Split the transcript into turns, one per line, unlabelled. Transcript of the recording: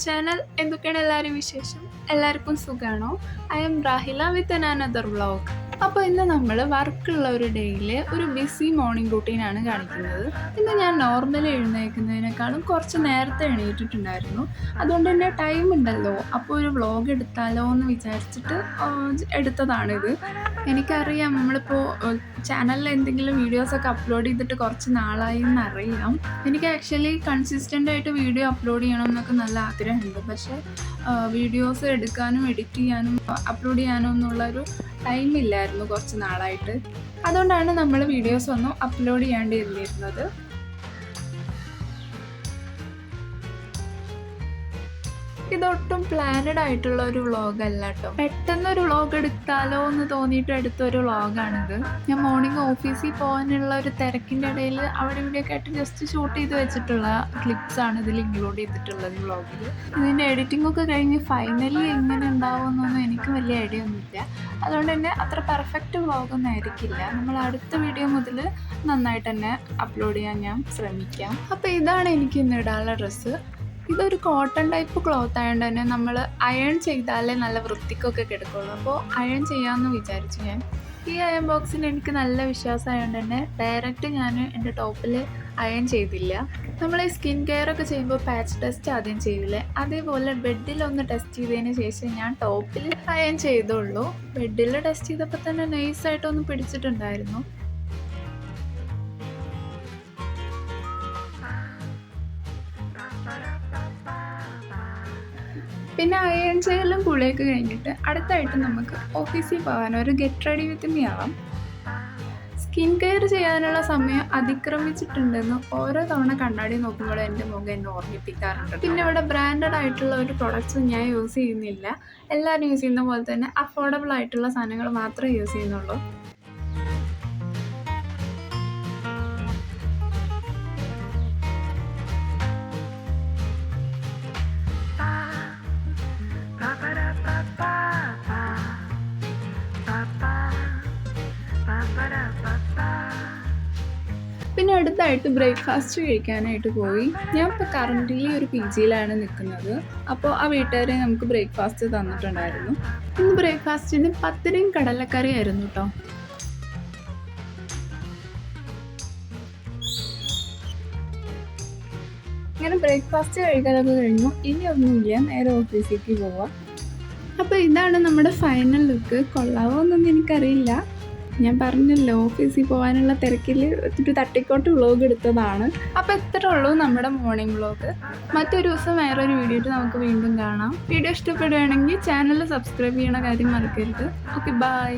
Channel. എന്തൊക്കെയാണ് എല്ലാവരും വിശേഷം? എല്ലാവർക്കും സുഖമാണോ? I M Rahila with another vlog. അപ്പോൾ ഇന്ന് നമ്മൾ വർക്കുള്ള ഒരു ഡേയിലെ ഒരു ബിസി മോർണിംഗ് റൂട്ടീനാണ് കാണിക്കുന്നത്. ഇന്ന് ഞാൻ നോർമലി എഴുന്നേൽക്കുന്നതിനേക്കാളും കുറച്ച് നേരത്തെ എണീറ്റിട്ടുണ്ടായിരുന്നു. അതുകൊണ്ട് തന്നെ ടൈം ഉണ്ടല്ലോ, അപ്പോൾ ഒരു വ്ളോഗ് എടുത്താലോ എന്ന് വിചാരിച്ചിട്ട് എടുത്തതാണിത്. എനിക്കറിയാം നമ്മളിപ്പോൾ ചാനലിൽ എന്തെങ്കിലും വീഡിയോസൊക്കെ അപ്ലോഡ് ചെയ്തിട്ട് കുറച്ച് നാളായി എന്നറിയാം. എനിക്ക് ആക്ച്വലി കൺസിസ്റ്റൻ്റ് ആയിട്ട് വീഡിയോ അപ്ലോഡ് ചെയ്യണം എന്നൊക്കെ നല്ല ആഗ്രഹമുണ്ട്. പക്ഷേ വീഡിയോസ് എടുക്കാനും എഡിറ്റ് ചെയ്യാനും അപ്ലോഡ് ചെയ്യാനും എന്നുള്ളൊരു ടൈമില്ലായിരുന്നു കുറച്ച് നാളായിട്ട്. അതുകൊണ്ടാണ് നമ്മൾ വീഡിയോസ് ഒന്നും അപ്ലോഡ് ചെയ്യാണ്ടിരുന്നിരുന്നത്. ഇതൊട്ടും പ്ലാനഡ് ആയിട്ടുള്ള ഒരു വ്ളോഗല്ല കേട്ടോ. പെട്ടെന്നൊരു വ്ളോഗ് എടുത്താലോ എന്ന് തോന്നിയിട്ട് എടുത്തൊരു വ്ളോഗാണിത്. ഞാൻ മോർണിംഗ് ഓഫീസിൽ പോകാനുള്ള ഒരു തിരക്കിൻ്റെ ഇടയിൽ അവിടെ ഇവിടെയൊക്കെ ആയിട്ട് ജസ്റ്റ് ഷൂട്ട് ചെയ്ത് വെച്ചിട്ടുള്ള ക്ലിപ്സാണ് ഇതിൽ ഇൻക്ലൂഡ് ചെയ്തിട്ടുള്ളത് വ്ളോഗിൽ. ഇതിൻ്റെ എഡിറ്റിംഗ് ഒക്കെ കഴിഞ്ഞ് ഫൈനലി എങ്ങനെ ഉണ്ടാവുമെന്നൊന്നും എനിക്ക് വലിയ ഐഡിയ ഒന്നുമില്ല. അതുകൊണ്ട് തന്നെ അത്ര പെർഫെക്റ്റ് വ്ളോഗൊന്നും ആയിരിക്കില്ല. നമ്മൾ അടുത്ത വീഡിയോ മുതൽ നന്നായിട്ട് തന്നെ അപ്ലോഡ് ചെയ്യാൻ ഞാൻ ശ്രമിക്കാം. അപ്പോൾ ഇതാണ് എനിക്ക് ഇന്ന് ഇടാനുള്ള ഡ്രസ്സ്. ഇതൊരു കോട്ടൺ ടൈപ്പ് ക്ലോത്ത് ആയതുകൊണ്ട് തന്നെ നമ്മൾ അയൺ ചെയ്താലേ നല്ല വൃത്തിക്കൊക്കെ കിടക്കുള്ളൂ. അപ്പോൾ അയൺ ചെയ്യാമെന്ന് വിചാരിച്ചു ഞാൻ. ഈ അയൺ ബോക്സിന് എനിക്ക് നല്ല വിശ്വാസമായതുകൊണ്ട് തന്നെ ഡയറക്റ്റ് ഞാൻ എൻ്റെ ടോപ്പിൽ അയൺ ചെയ്തില്ല. നമ്മൾ ഈ സ്കിൻ കെയർ ഒക്കെ ചെയ്യുമ്പോൾ പാച്ച് ടെസ്റ്റ് ആദ്യം ചെയ്യില്ലേ, അതേപോലെ ബെഡിലൊന്ന് ടെസ്റ്റ് ചെയ്തതിന് ശേഷം ഞാൻ ടോപ്പിൽ അയൺ ചെയ്തുള്ളൂ. ബെഡിൽ ടെസ്റ്റ് ചെയ്തപ്പോൾ തന്നെ നൈസായിട്ടൊന്ന് പിടിച്ചിട്ടുണ്ടായിരുന്നു. പിന്നെ അയൺ ചെയ്യലും കുളിയൊക്കെ കഴിഞ്ഞിട്ട് അടുത്തായിട്ട് നമുക്ക് ഓഫീസിൽ പോകാൻ ഒരു ഗെറ്റ് റെഡി വിത്ത് മീ ആവാം. സ്കിൻ കെയർ ചെയ്യാനുള്ള സമയം അതിക്രമിച്ചിട്ടുണ്ടെന്ന് ഓരോ തവണ കണ്ണാടി നോക്കുമ്പോൾ എൻ്റെ മുഖം എന്നെ ഓർമ്മിപ്പിക്കാറുണ്ട്. പിന്നെ ഇവിടെ ബ്രാൻഡഡ് ആയിട്ടുള്ള ഒരു പ്രൊഡക്ട്സും ഞാൻ യൂസ് ചെയ്യുന്നില്ല. എല്ലാവരും യൂസ് ചെയ്യുന്ന പോലെ തന്നെ അഫോർഡബിൾ ആയിട്ടുള്ള സാധനങ്ങൾ മാത്രമേ യൂസ് ചെയ്യുന്നുള്ളൂ. പിന്നെ അടുത്തായിട്ട് ബ്രേക്ക്ഫാസ്റ്റ് കഴിക്കാനായിട്ട് പോയി. ഞാൻ ഇപ്പോൾ കറൻ്റ്ലി ഒരു PGയിലാണ് നിൽക്കുന്നത്. അപ്പോൾ ആ വീട്ടുകാരെ നമുക്ക് ബ്രേക്ക്ഫാസ്റ്റ് തന്നിട്ടുണ്ടായിരുന്നു. ഇന്ന് ബ്രേക്ക്ഫാസ്റ്റിന് പത്തിരിയും കടലക്കറി ആയിരുന്നു കേട്ടോ. അങ്ങനെ ബ്രേക്ക്ഫാസ്റ്റ് കഴിക്കാനൊക്കെ കഴിഞ്ഞു. ഇനി ഒന്നുമില്ല, നേരെ ഓഫീസിലേക്ക് പോവാം. അപ്പോൾ ഇതാണ് നമ്മുടെ ഫൈനൽ ലുക്ക്. കൊള്ളാവോ എന്നൊന്നും എനിക്കറിയില്ല. ഞാൻ പറഞ്ഞല്ലോ, ഓഫീസിൽ പോകാനുള്ള തിരക്കിൽ ഒരു തട്ടിക്കോട്ട് വ്ളോഗ് എടുത്തതാണ്. അപ്പോൾ ഇത്രേ ഉള്ളൂ നമ്മുടെ മോർണിംഗ് വ്ളോഗ്. മറ്റൊരു ദിവസം വേറൊരു വീഡിയോ ആയിട്ട് നമുക്ക് വീണ്ടും കാണാം. വീഡിയോ ഇഷ്ടപ്പെടുകയാണെങ്കിൽ ചാനൽ സബ്സ്ക്രൈബ് ചെയ്യണ കാര്യം മറക്കരുത്. Okay, by.